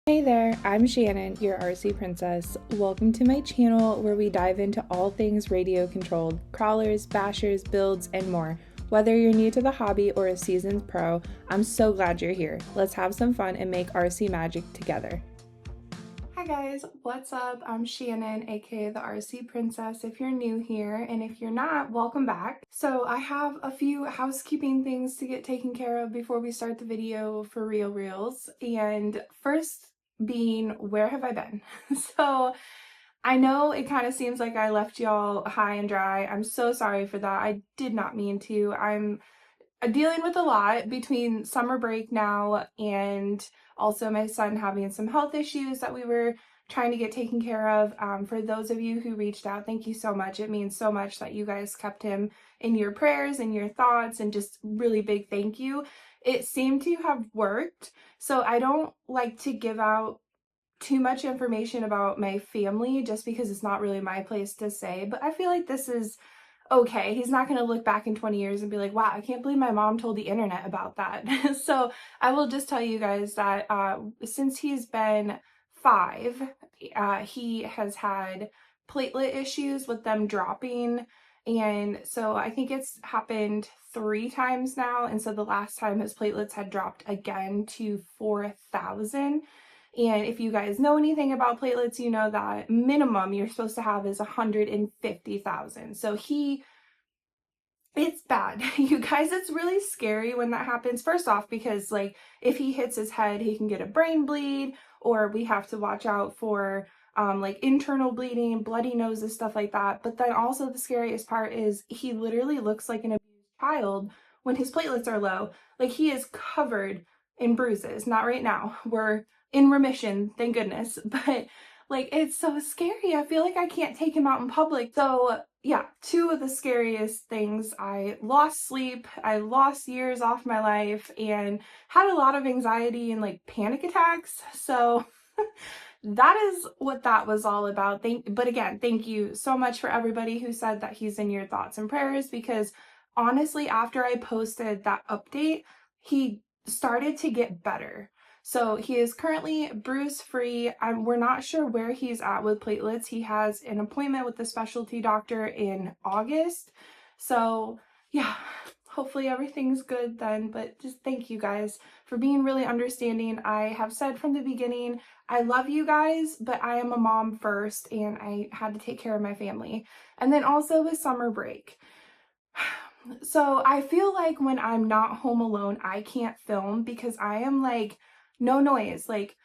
Hey there, I'm Shannon, your RC princess. Welcome to my channel where we dive into all things radio controlled, crawlers, bashers, builds, and more. Whether you're new to the hobby or a seasoned pro, I'm so glad you're here. Let's have some fun and make RC magic together. Hi guys, what's up? I'm Shannon, aka the RC princess if you're new here, and if you're not, welcome back. So I have a few housekeeping things to get taken care of before we start the video for reels. And first being, where have I been? So I know it kind of seems like I left y'all high and dry. I'm so sorry for that. I did not mean to. I'm dealing with a lot between summer break now and also my son having some health issues that we were trying to get taken care of. For those of you who reached out, thank you so much. It means so much that you guys kept him in your prayers and your thoughts, and just really big thank you. It seemed to have worked, so I don't like to give out too much information about my family just because it's not really my place to say, but I feel like this is okay. He's not going to look back in 20 years and be like, wow, I can't believe my mom told the internet about that. So I will just tell you guys that since he's been 5, he has had platelet issues with them dropping. And so I think it's happened 3 times now. And so the last time his platelets had dropped again to 4,000. And if you guys know anything about platelets, you know that minimum you're supposed to have is 150,000. So it's bad. You guys, it's really scary when that happens. First off, because like if he hits his head, he can get a brain bleed, or we have to watch out for like internal bleeding, bloody noses, stuff like that. But then also the scariest part is he literally looks like an abused child when his platelets are low. Like he is covered in bruises. Not right now. We're in remission, thank goodness. But like, it's so scary. I feel like I can't take him out in public. So yeah, 2 of the scariest things. I lost sleep, I lost years off my life, and had a lot of anxiety and like panic attacks. So that is what that was all about. But again, thank you so much for everybody who said that he's in your thoughts and prayers, because honestly, after I posted that update, he started to get better. So he is currently bruise free. We're not sure where he's at with platelets. He has an appointment with the specialty doctor in August. So yeah, hopefully everything's good then. But just thank you guys for being really understanding. I have said from the beginning, I love you guys, but I am a mom first, and I had to take care of my family. And then also with summer break. So I feel like when I'm not home alone, I can't film because I am like, no noise, like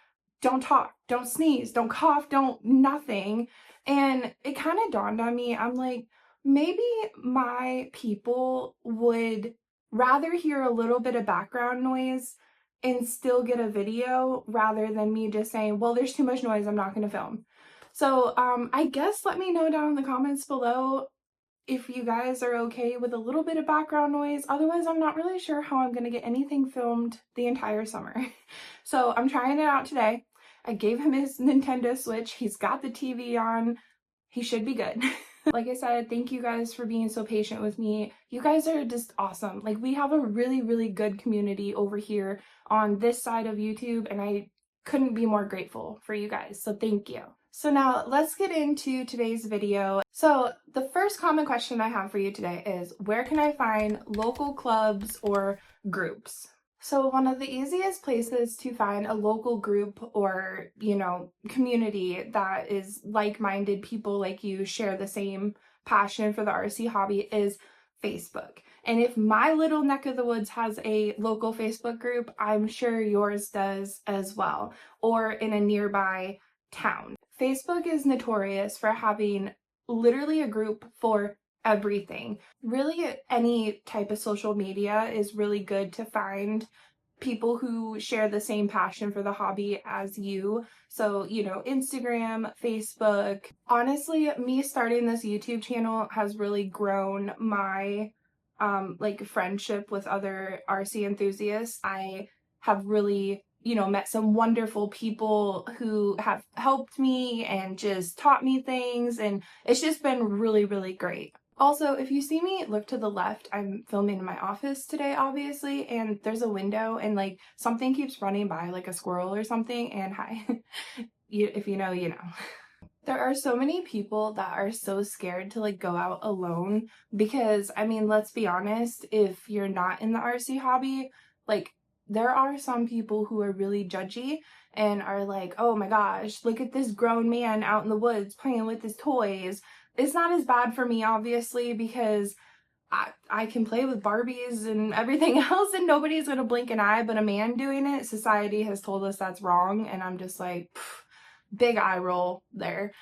don't talk, don't sneeze, don't cough, don't nothing. And it kind of dawned on me, I'm like, maybe my people would rather hear a little bit of background noise and still get a video rather than me just saying, well, there's too much noise, I'm not going to film. So I guess let me know down in the comments below if you guys are okay with a little bit of background noise. Otherwise, I'm not really sure how I'm going to get anything filmed the entire summer. So I'm trying it out today. I gave him his Nintendo Switch. He's got the TV on. He should be good. Like I said, thank you guys for being so patient with me. You guys are just awesome. Like, we have a really, really good community over here on this side of YouTube, and I couldn't be more grateful for you guys. So thank you. So now let's get into today's video. So the first common question I have for you today is, where can I find local clubs or groups? So one of the easiest places to find a local group or, community that is like-minded people like you, share the same passion for the RC hobby, is Facebook. And if my little neck of the woods has a local Facebook group, I'm sure yours does as well, or in a nearby town. Facebook is notorious for having literally a group for everything. Really, any type of social media is really good to find people who share the same passion for the hobby as you. So, Instagram, Facebook. Honestly, me starting this YouTube channel has really grown my friendship with other RC enthusiasts. I have really met some wonderful people who have helped me and just taught me things, and it's just been really, really great. Also, if you see me look to the left, I'm filming in my office today, obviously, and there's a window and like something keeps running by, like a squirrel or something, and hi, if you know, you know. There are so many people that are so scared to like go out alone because, I mean, let's be honest, if you're not in the RC hobby, like there are some people who are really judgy and are like, oh my gosh, look at this grown man out in the woods playing with his toys. It's not as bad for me, obviously, because I can play with Barbies and everything else and nobody's gonna blink an eye, but a man doing it, society has told us that's wrong, and I'm just like, big eye roll there.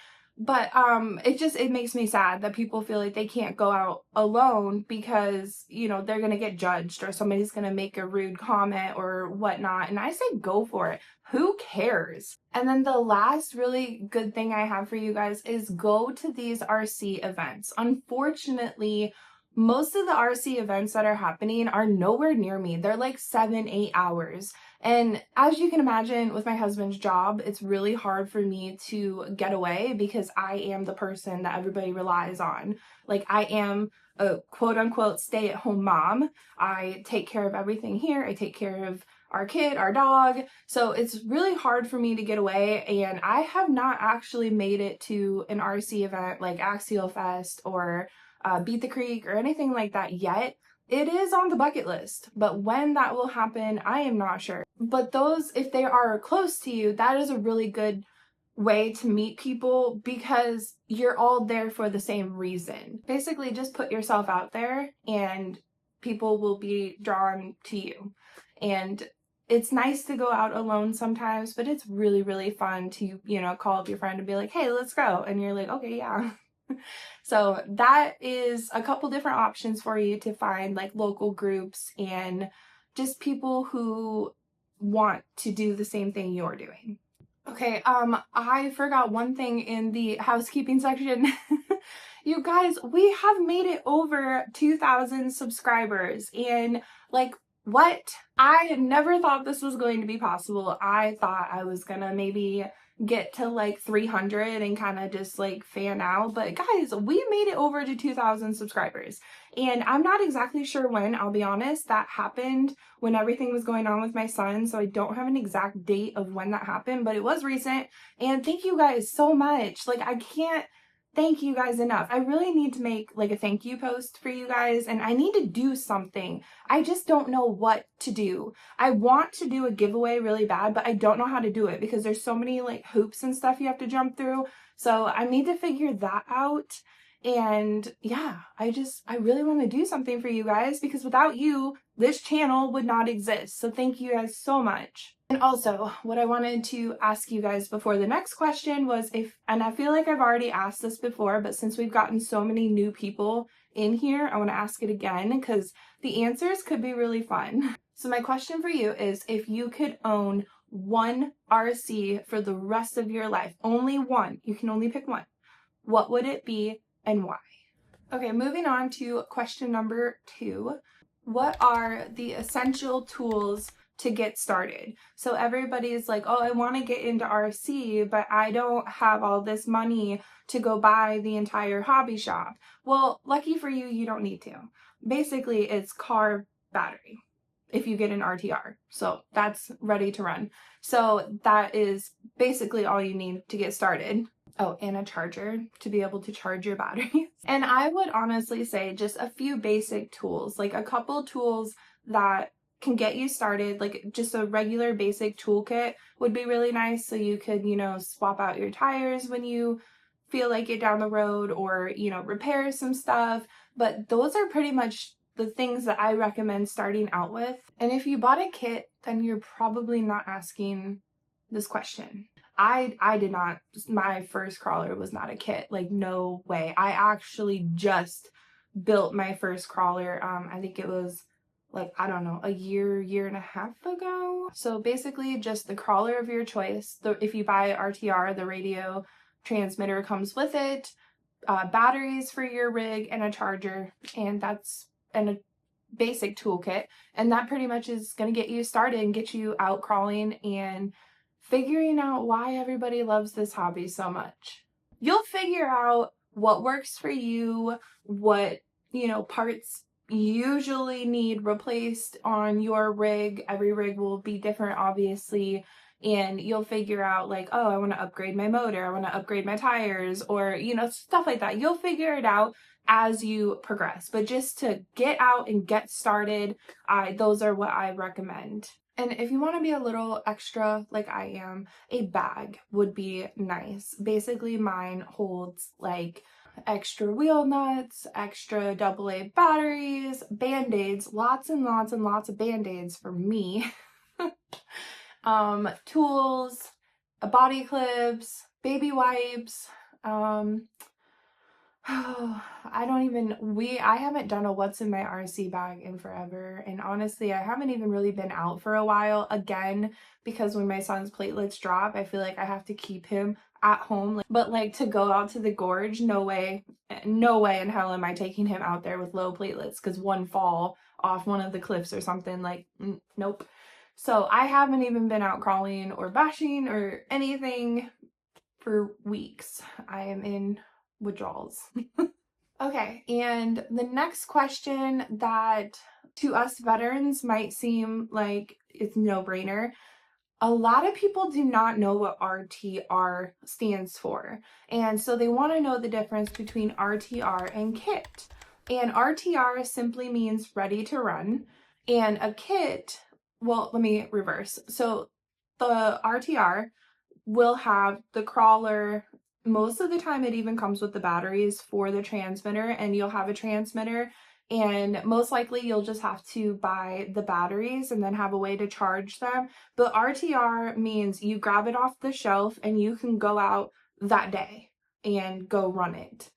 But it makes me sad that people feel like they can't go out alone because, you know, they're gonna get judged or somebody's gonna make a rude comment or whatnot. And I say go for it. Who cares? And then the last really good thing I have for you guys is go to these RC events. Unfortunately, most of the RC events that are happening are nowhere near me. They're like 7-8 hours. And as you can imagine, with my husband's job, it's really hard for me to get away because I am the person that everybody relies on. Like, I am a quote-unquote stay-at-home mom. I take care of everything here. I take care of our kid, our dog. So it's really hard for me to get away, and I have not actually made it to an RC event like Axial Fest or Beat the Creek or anything like that yet. It is on the bucket list, but when that will happen, I am not sure. But those, if they are close to you, that is a really good way to meet people because you're all there for the same reason. Basically, just put yourself out there and people will be drawn to you. And it's nice to go out alone sometimes, but it's really, really fun to, you know, call up your friend and be like, hey, let's go. And you're like, okay, yeah. So that is a couple different options for you to find, like local groups and just people who want to do the same thing you're doing. Okay, I forgot one thing in the housekeeping section. You guys, we have made it over 2,000 subscribers, and like, what? I never thought this was going to be possible. I thought I was gonna maybe get to like 300 and kind of just like fan out, but guys, we made it over to 2,000 subscribers, and I'm not exactly sure when. I'll be honest, that happened when everything was going on with my son, so I don't have an exact date of when that happened, but it was recent. And thank you guys so much. Like, I can't thank you guys enough. I really need to make like a thank you post for you guys, and I need to do something. I just don't know what to do. I want to do a giveaway really bad, but I don't know how to do it because there's so many like hoops and stuff you have to jump through. So I need to figure that out. And yeah, I really want to do something for you guys because without you, this channel would not exist. So thank you guys so much. And also, what I wanted to ask you guys before the next question was and I feel like I've already asked this before, but since we've gotten so many new people in here, I want to ask it again because the answers could be really fun. So my question for you is, if you could own one RC for the rest of your life, only one, you can only pick one, what would it be and why? Okay, moving on to question number 2. What are the essential tools to get started? So everybody's like, oh, I want to get into RC, but I don't have all this money to go buy the entire hobby shop. Well, lucky for you, you don't need to. Basically, it's car battery if you get an RTR. So that's ready to run. So that is basically all you need to get started. Oh, and a charger to be able to charge your batteries. And I would honestly say just a few basic tools, like a couple tools that can get you started, like just a regular basic toolkit would be really nice. So you could, you know, swap out your tires when you feel like it down the road, or, you know, repair some stuff. But those are pretty much the things that I recommend starting out with. And if you bought a kit, then you're probably not asking this question. I did not, my first crawler was not a kit, like no way. I actually just built my first crawler, I think it was like, I don't know, a year and a half ago. So basically just the crawler of your choice. If you buy RTR, the radio transmitter comes with it, batteries for your rig, and a charger, and that's a basic toolkit. And that pretty much is going to get you started and get you out crawling and figuring out why everybody loves this hobby so much. You'll figure out what works for you, what, parts usually need replaced on your rig. Every rig will be different, obviously, and you'll figure out like, oh, I want to upgrade my motor, I want to upgrade my tires, or, stuff like that. You'll figure it out as you progress, but just to get out and get started, those are what I recommend. And if you want to be a little extra like I am, a bag would be nice. Basically, mine holds like extra wheel nuts, extra AA batteries, band-aids, lots and lots and lots of band-aids for me, tools, body clips, baby wipes, I haven't done a what's in my RC bag in forever, and honestly I haven't even really been out for a while, again because when my son's platelets drop I feel like I have to keep him at home, but like to go out to the gorge, no way in hell am I taking him out there with low platelets, because one fall off one of the cliffs or something, like nope. So I haven't even been out crawling or bashing or anything for weeks. I am in withdrawals. Okay, and the next question that to us veterans might seem like it's no-brainer. A lot of people do not know what RTR stands for, and so they want to know the difference between RTR and kit. And RTR simply means ready to run, and a kit, well, let me reverse. So the RTR will have the crawler. Most of the time it even comes with the batteries for the transmitter, and you'll have a transmitter, and most likely you'll just have to buy the batteries and then have a way to charge them. But RTR means you grab it off the shelf and you can go out that day and go run it.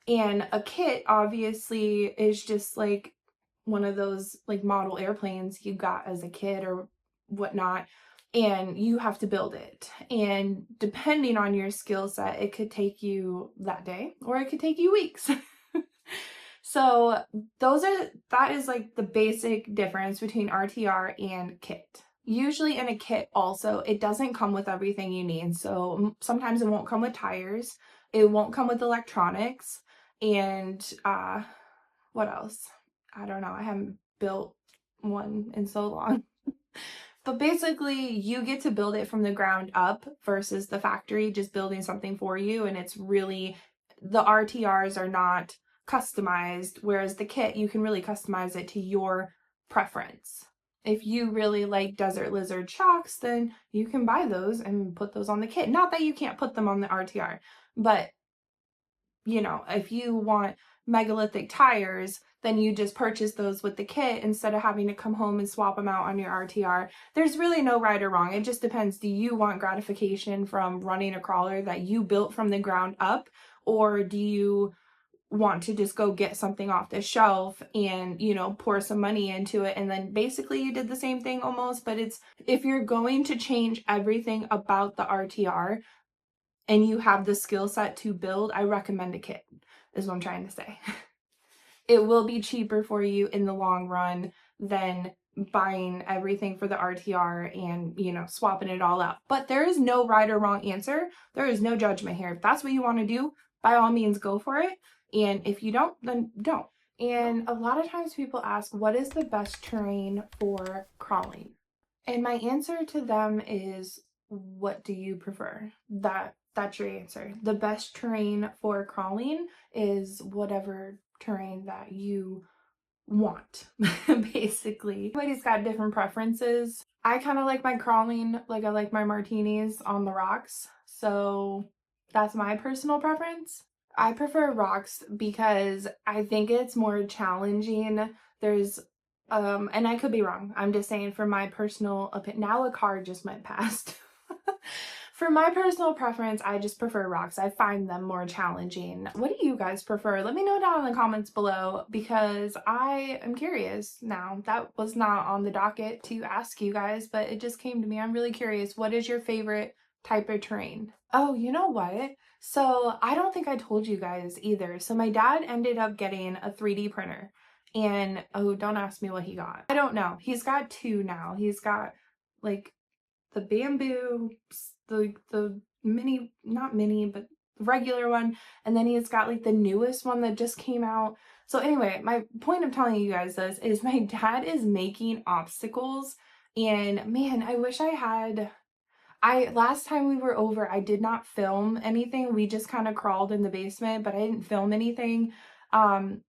And a kit obviously is just like one of those like model airplanes you got as a kid or whatnot, and you have to build it. And depending on your skill set, it could take you that day or it could take you weeks. So that is like the basic difference between RTR and kit. Usually in a kit also, it doesn't come with everything you need. So sometimes it won't come with tires, it won't come with electronics, and what else? I don't know, I haven't built one in so long. But basically, you get to build it from the ground up versus the factory just building something for you, and it's really, the RTRs are not customized, whereas the kit, you can really customize it to your preference. If you really like Desert Lizard shocks, then you can buy those and put those on the kit. Not that you can't put them on the RTR, but if you want megalithic tires, then you just purchase those with the kit instead of having to come home and swap them out on your RTR. There's really no right or wrong. It just depends. Do you want gratification from running a crawler that you built from the ground up, or do you want to just go get something off the shelf and, pour some money into it, and then basically you did the same thing almost? But if you're going to change everything about the RTR and you have the skill set to build, I recommend a kit, is what I'm trying to say. It will be cheaper for you in the long run than buying everything for the RTR and, swapping it all out. But there is no right or wrong answer. There is no judgment here. If that's what you want to do, by all means, go for it. And if you don't, then don't. And a lot of times people ask, what is the best terrain for crawling? And my answer to them is, what do you prefer? That's your answer. The best terrain for crawling is whatever terrain that you want, basically. Everybody's got different preferences. I kind of like my crawling like I like my martinis on the rocks, so that's my personal preference. I prefer rocks because I think it's more challenging. There's and I could be wrong. I'm just saying for my personal opinion. Now a car just went past. For my personal preference, I just prefer rocks. I find them more challenging. What do you guys prefer? Let me know down in the comments below, because I am curious now. That was not on the docket to ask you guys, but it just came to me. I'm really curious. What is your favorite type of terrain? Oh, you know what? So I don't think I told you guys either. So my dad ended up getting a 3D printer. And oh, don't ask me what he got. I don't know. He's got two now. He's got like the bamboo, the mini, not mini, but regular one, and then he's got like the newest one that just came out. So anyway, my point of telling you guys this is my dad is making obstacles, and man, I wish I had. Last time we were over, I did not film anything. We just kind of crawled in the basement, but I didn't film anything. Um,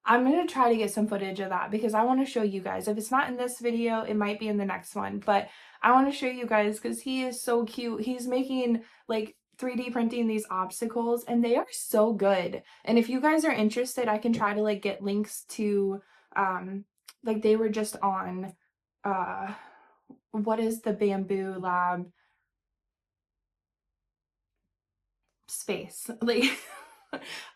I'm going to try to get some footage of that because I want to show you guys. If it's not in this video, it might be in the next one, but I want to show you guys because he is so cute. He's making like 3D printing these obstacles, and they are so good. And if you guys are interested, I can try to like get links to, like they were just on, what is the Bamboo Lab space? Like,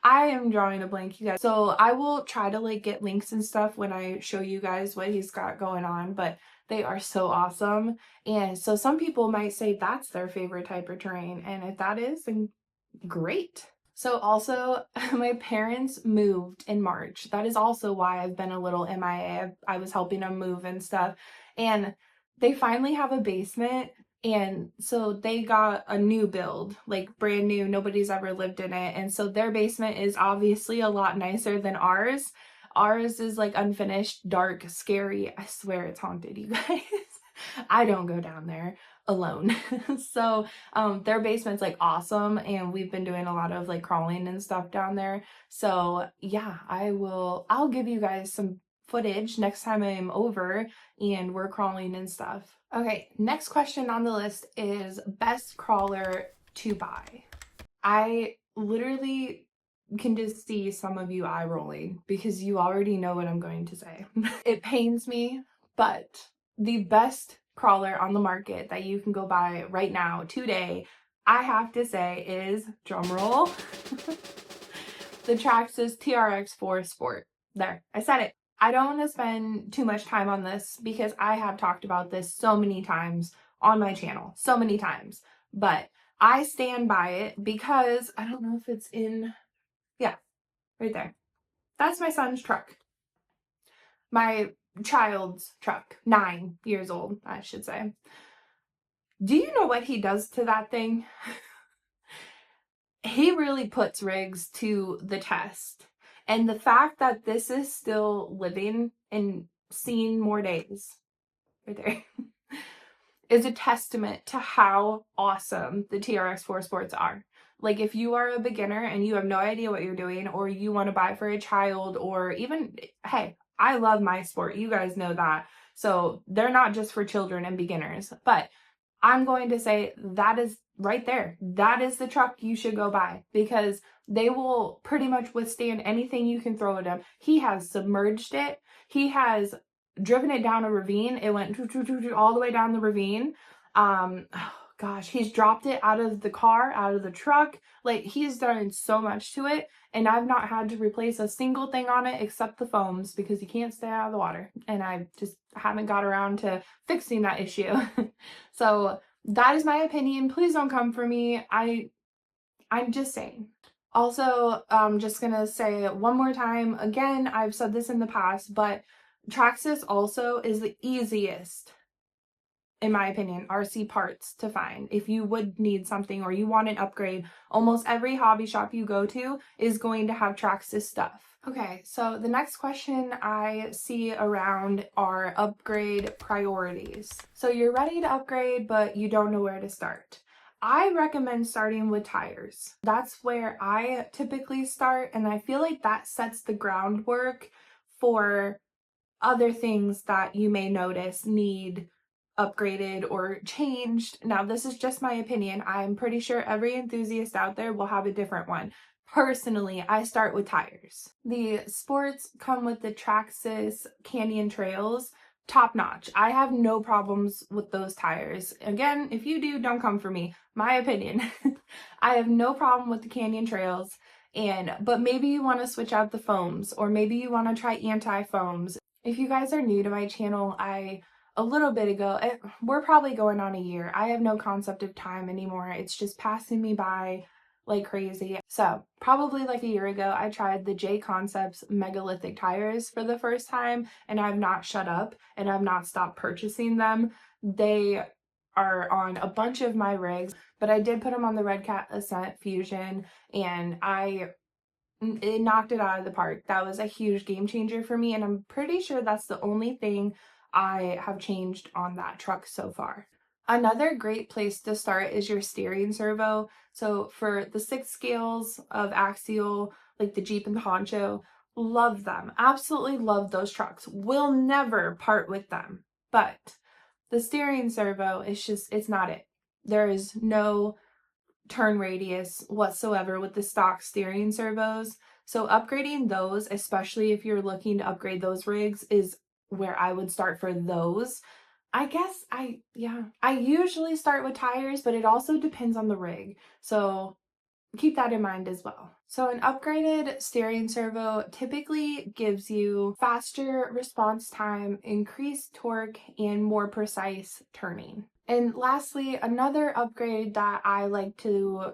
I am drawing a blank, you guys. So I will try to like get links and stuff when I show you guys what he's got going on, but they are so awesome. And so some people might say that's their favorite type of terrain, and if that is, then great. So also, my parents moved in March. That is also why I've been a little MIA. I was helping them move and stuff. And they finally have a basement. And so they got a new build, like brand new. Nobody's ever lived in it. And so their basement is obviously a lot nicer than ours. Ours is like unfinished, dark, scary. I swear it's haunted, you guys. I don't go down there alone. So their basement's like awesome, and we've been doing a lot of like crawling and stuff down there. So yeah, I'll give you guys some footage next time I'm over and we're crawling and stuff. Okay, next question on the list is best crawler to buy. I literally can just see some of you eye rolling because you already know what I'm going to say. It pains me, but the best crawler on the market that you can go buy right now, today, I have to say is, drumroll, the Traxxas TRX4 Sport. There, I said it. I don't want to spend too much time on this because I have talked about this so many times on my channel, so many times, but I stand by it because I don't know if it's in, yeah, right there. That's my son's truck. My child's truck, 9 years old, I should say. Do you know what he does to that thing? He really puts rigs to the test. And the fact that this is still living and seeing more days, right there, is a testament to how awesome the TRX4 Sports are. Like, if you are a beginner and you have no idea what you're doing, or you want to buy for a child, or even, hey, I love my sport. You guys know that. So they're not just for children and beginners, but I'm going to say that is right there. That is the truck you should go buy because they will pretty much withstand anything you can throw at them. He has submerged it. He has driven it down a ravine. It went all the way down the ravine. Oh gosh, he's dropped it out of the car, out of the truck. Like, he's done so much to it, and I've not had to replace a single thing on it except the foams because you can't stay out of the water, and I just haven't got around to fixing that issue. So that is my opinion. Please don't come for me. I'm just saying. Also, I'm just gonna say it one more time. Again, I've said this in the past, but Traxxas also is the easiest, in my opinion, RC parts to find. If you would need something or you want an upgrade, almost every hobby shop you go to is going to have Traxxas stuff. Okay, so the next question I see around are upgrade priorities. So you're ready to upgrade, but you don't know where to start. I recommend starting with tires. That's where I typically start, and I feel like that sets the groundwork for other things that you may notice need upgraded or changed. Now, this is just my opinion. I'm pretty sure every enthusiast out there will have a different one. Personally, I start with tires. The sports come with the Traxxas Canyon Trails, top notch. I have no problems with those tires. Again, if you do, don't come for me. My opinion. I have no problem with the Canyon Trails, but maybe you want to switch out the foams, or maybe you want to try anti-foams. If you guys are new to my channel, a little bit ago, we're probably going on a year. I have no concept of time anymore. It's just passing me by like crazy. So probably like a year ago, I tried the J Concepts megalithic tires for the first time, and I've not shut up and I've not stopped purchasing them. They are on a bunch of my rigs, but I did put them on the Red Cat Ascent Fusion, and it knocked it out of the park. That was a huge game changer for me, and I'm pretty sure that's the only thing I have changed on that truck so far. Another great place to start is your steering servo. So for the 6 scales of axial, like the Jeep and the Honcho, love them. Absolutely love those trucks. Will never part with them. But the steering servo is just, it's not it. There is no turn radius whatsoever with the stock steering servos. So upgrading those, especially if you're looking to upgrade those rigs, is where I would start for those. I guess I usually start with tires, but it also depends on the rig. So keep that in mind as well. So an upgraded steering servo typically gives you faster response time, increased torque, and more precise turning. And lastly, another upgrade that I like to,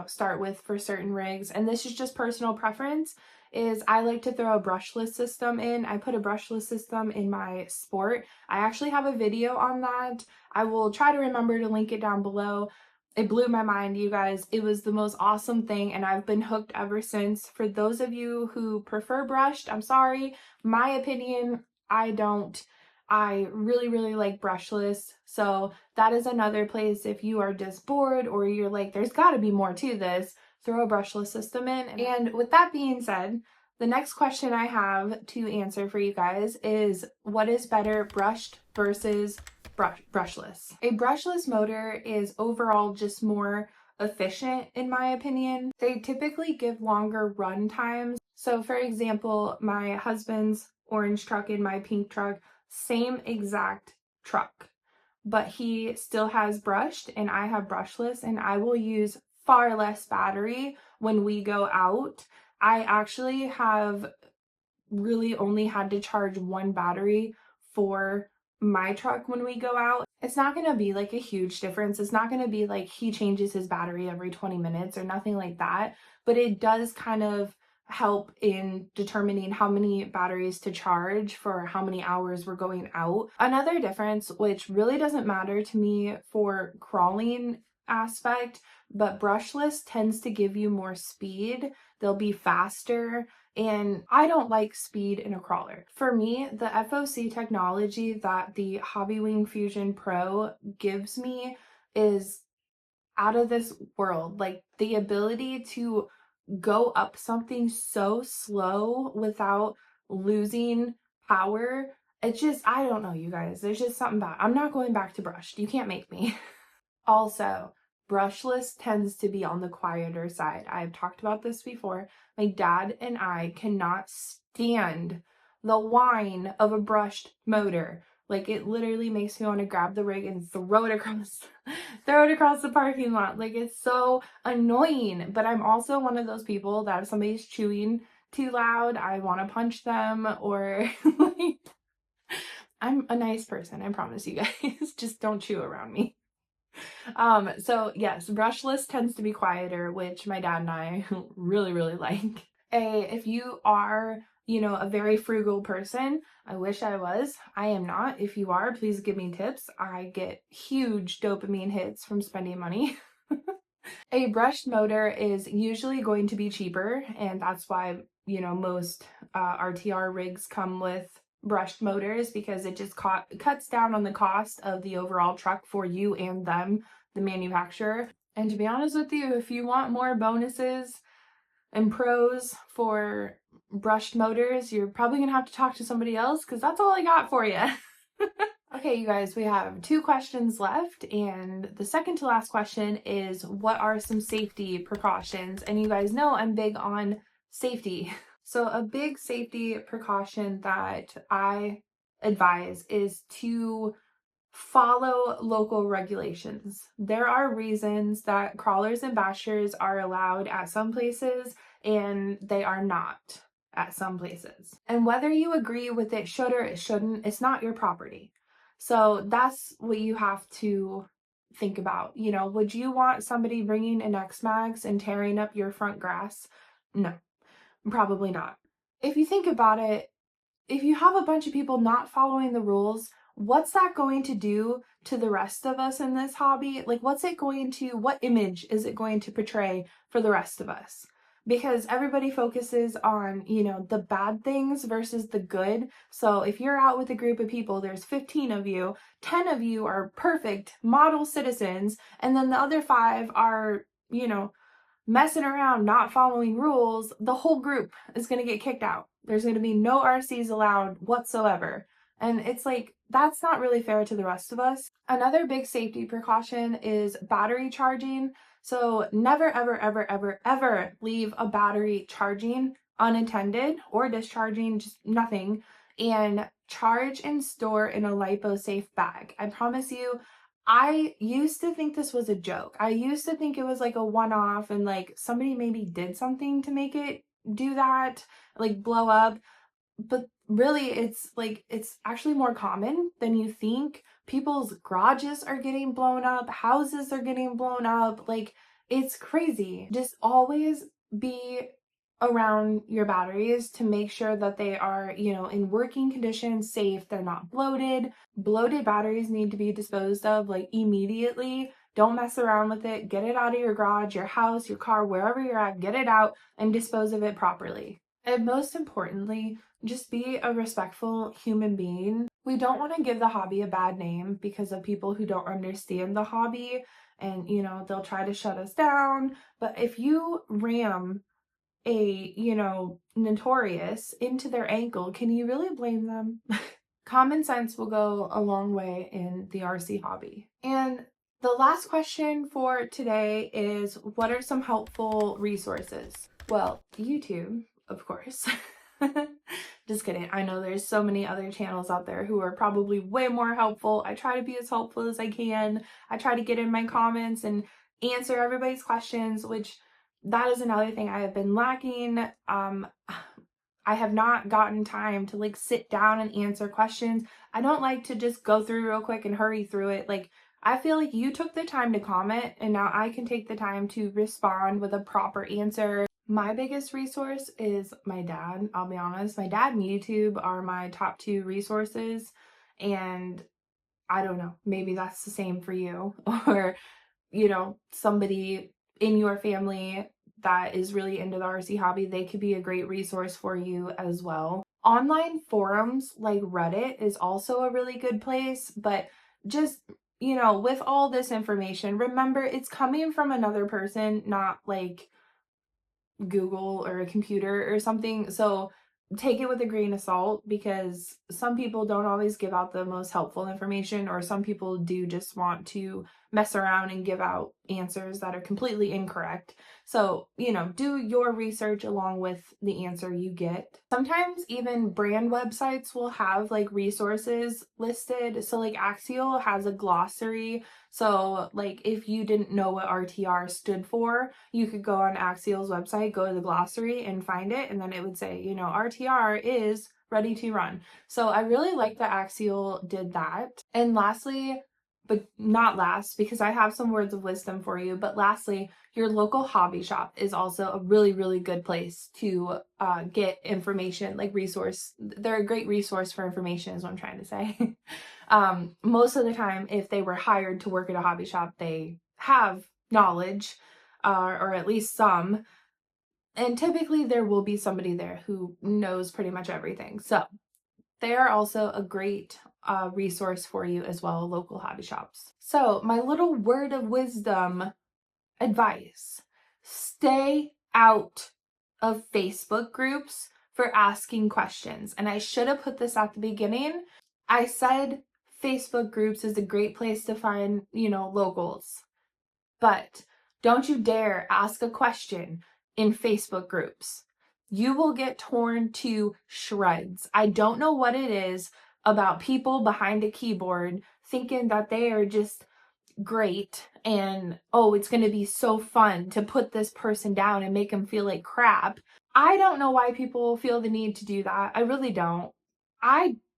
start with for certain rigs, and this is just personal preference, is I like to throw a brushless system in. I put a brushless system in my Sport. I actually have a video on that. I will try to remember to link it down below. It blew my mind, you guys. It was the most awesome thing, and I've been hooked ever since. For those of you who prefer brushed, I'm sorry. My opinion, I don't. I really, really like brushless. So that is another place if you are just bored or you're like, there's got to be more to this, throw a brushless system in. And with that being said, the next question I have to answer for you guys is, what is better, brushed versus brushless? A brushless motor is overall just more efficient in my opinion. They typically give longer run times. So for example, my husband's orange truck and my pink truck, same exact truck, but he still has brushed and I have brushless, and I will use far less battery when we go out. I actually have really only had to charge one battery for my truck when we go out. It's not going to be like a huge difference. It's not going to be like he changes his battery every 20 minutes or nothing like that, but it does kind of help in determining how many batteries to charge for how many hours we're going out. Another difference, which really doesn't matter to me for crawling aspect, but brushless tends to give you more speed. They'll be faster, and I don't like speed in a crawler. For me, the FOC technology that the Hobbywing Fusion Pro gives me is out of this world. Like the ability to go up something so slow without losing power. It's just, I don't know, you guys. There's just something about it. I'm not going back to brushed. You can't make me. Also, brushless tends to be on the quieter side. I've talked about this before. My dad and I cannot stand the whine of a brushed motor. Like, it literally makes me want to grab the rig and throw it across the parking lot. Like, it's so annoying. But I'm also one of those people that if somebody's chewing too loud, I want to punch them, or like, I'm a nice person, I promise you guys. Just don't chew around me. So yes, brushless tends to be quieter, which my dad and I really, really like. If you are, a very frugal person, I wish I was. I am not. If you are, please give me tips. I get huge dopamine hits from spending money. A brushed motor is usually going to be cheaper, and that's why, most RTR rigs come with brushed motors, because it just cuts down on the cost of the overall truck for you and them, the manufacturer. And to be honest with you, if you want more bonuses and pros for brushed motors, you're probably gonna have to talk to somebody else, because that's all I got for you. Okay, you guys, we have 2 questions left, and the second to last question is, what are some safety precautions? And you guys know I'm big on safety. So a big safety precaution that I advise is to follow local regulations. There are reasons that crawlers and bashers are allowed at some places and they are not at some places. And whether you agree with it should or it shouldn't, it's not your property. So that's what you have to think about. Would you want somebody bringing an X-Max and tearing up your front grass? No, probably not. If you think about it, if you have a bunch of people not following the rules, what's that going to do to the rest of us in this hobby? Like, what image is it going to portray for the rest of us? Because everybody focuses on, the bad things versus the good. So if you're out with a group of people, there's 15 of you, 10 of you are perfect model citizens, and then the other 5 are, messing around, not following rules, the whole group is going to get kicked out. There's going to be no RCs allowed whatsoever. And it's like, that's not really fair to the rest of us. Another big safety precaution is battery charging. So never, ever, ever, ever, ever leave a battery charging unattended or discharging, just nothing. And charge and store in a lipo-safe bag. I promise you, I used to think this was a joke. I used to think it was like a one-off and like somebody maybe did something to make it do that, like blow up. But really, it's actually more common than you think. People's garages are getting blown up, houses are getting blown up. Like, it's crazy. Just always be around your batteries to make sure that they are, in working condition, safe, they're not bloated. Bloated batteries need to be disposed of like immediately. Don't mess around with it. Get it out of your garage, your house, your car, wherever you're at, get it out and dispose of it properly. And most importantly, just be a respectful human being. We don't want to give the hobby a bad name because of people who don't understand the hobby and, they'll try to shut us down. But if you ram a, notorious into their ankle, can you really blame them? Common sense will go a long way in the RC hobby. And the last question for today is, what are some helpful resources? Well, YouTube, of course. Just kidding. I know there's so many other channels out there who are probably way more helpful. I try to be as helpful as I can. I try to get in my comments and answer everybody's questions, which that is another thing I have been lacking. I have not gotten time to like sit down and answer questions. I don't like to just go through real quick and hurry through it. Like, I feel like you took the time to comment and now I can take the time to respond with a proper answer. My biggest resource is my dad. I'll be honest. My dad and YouTube are my top 2 resources. And I don't know, maybe that's the same for you or, somebody in your family that is really into the RC hobby, they could be a great resource for you as well. Online forums like Reddit is also a really good place, but just, with all this information, remember it's coming from another person, not like Google or a computer or something. So take it with a grain of salt because some people don't always give out the most helpful information, or some people do just want to mess around and give out answers that are completely incorrect. So, do your research along with the answer you get. Sometimes even brand websites will have like resources listed. So like Axial has a glossary. So like if you didn't know what RTR stood for, you could go on Axial's website, go to the glossary and find it. And then it would say, RTR is ready to run. So I really like that Axial did that. And lastly, but not last, because I have some words of wisdom for you, but lastly, your local hobby shop is also a really, really good place to get information, like resource. They're a great resource for information is what I'm trying to say. Most of the time, if they were hired to work at a hobby shop, they have knowledge, or at least some. And typically there will be somebody there who knows pretty much everything. So they are also a great resource for you as well, local hobby shops. So my little word of wisdom advice: stay out of Facebook groups for asking questions. And I should have put this at the beginning. I said Facebook groups is a great place to find, locals. But don't you dare ask a question in Facebook groups. You will get torn to shreds. I don't know what it is about people behind a keyboard thinking that they are just great and, oh, it's going to be so fun to put this person down and make them feel like crap. I don't know why people feel the need to do that. I really don't.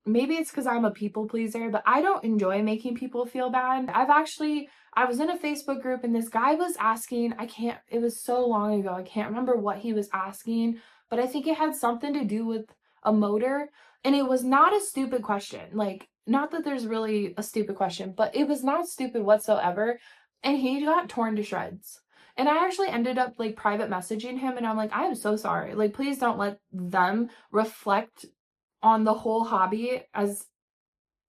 Maybe it's because I'm a people pleaser, but I don't enjoy making people feel bad. I was in a Facebook group and this guy was asking, it was so long ago, I can't remember what he was asking, but I think it had something to do with a motor. And it was not a stupid question. Like, not that there's really a stupid question, but it was not stupid whatsoever. And he got torn to shreds. And I actually ended up like private messaging him, and I'm like, I am so sorry. Like, please don't let them reflect on the whole hobby as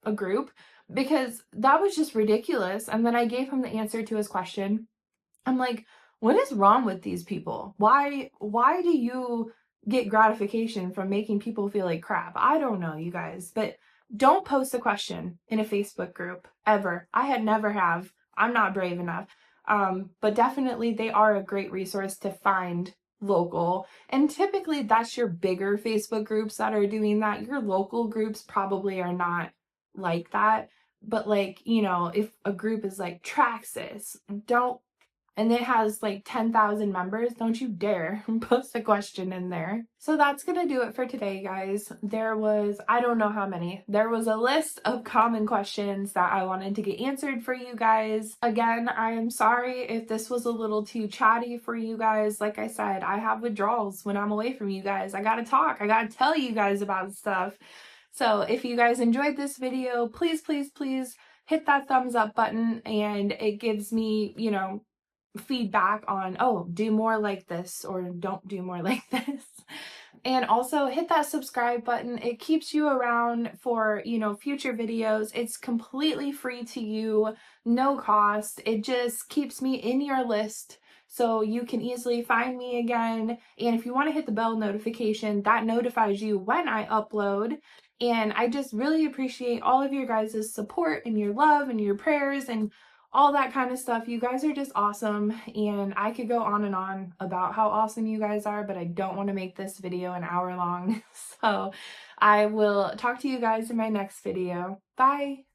a group, because that was just ridiculous. And then I gave him the answer to his question. I'm like, what is wrong with these people? Why do you get gratification from making people feel like crap? I don't know, you guys, but don't post a question in a Facebook group ever. I had never have. I'm not brave enough. But definitely they are a great resource to find local. And typically that's your bigger Facebook groups that are doing that. Your local groups probably are not like that. But like, you know, if a group is like Traxxas, don't, and it has like 10,000 members, don't you dare post a question in there. So that's gonna do it for today, guys. There was, I don't know how many, there was a list of common questions that I wanted to get answered for you guys. Again, I am sorry if this was a little too chatty for you guys. Like I said, I have withdrawals when I'm away from you guys. I gotta talk, I gotta tell you guys about stuff. So if you guys enjoyed this video, please, please, please hit that thumbs up button, and it gives me, you know, feedback on, oh, do more like this or don't do more like this. And also hit that subscribe button. It keeps you around for, you know, future videos. It's completely free to you, no cost. It just keeps me in your list so you can easily find me again. And if you want to hit the bell notification, that notifies you when I upload. And I just really appreciate all of your guys' support and your love and your prayers and all that kind of stuff. You guys are just awesome, and I could go on and on about how awesome you guys are, but I don't want to make this video an hour long. So I will talk to you guys in my next video. Bye!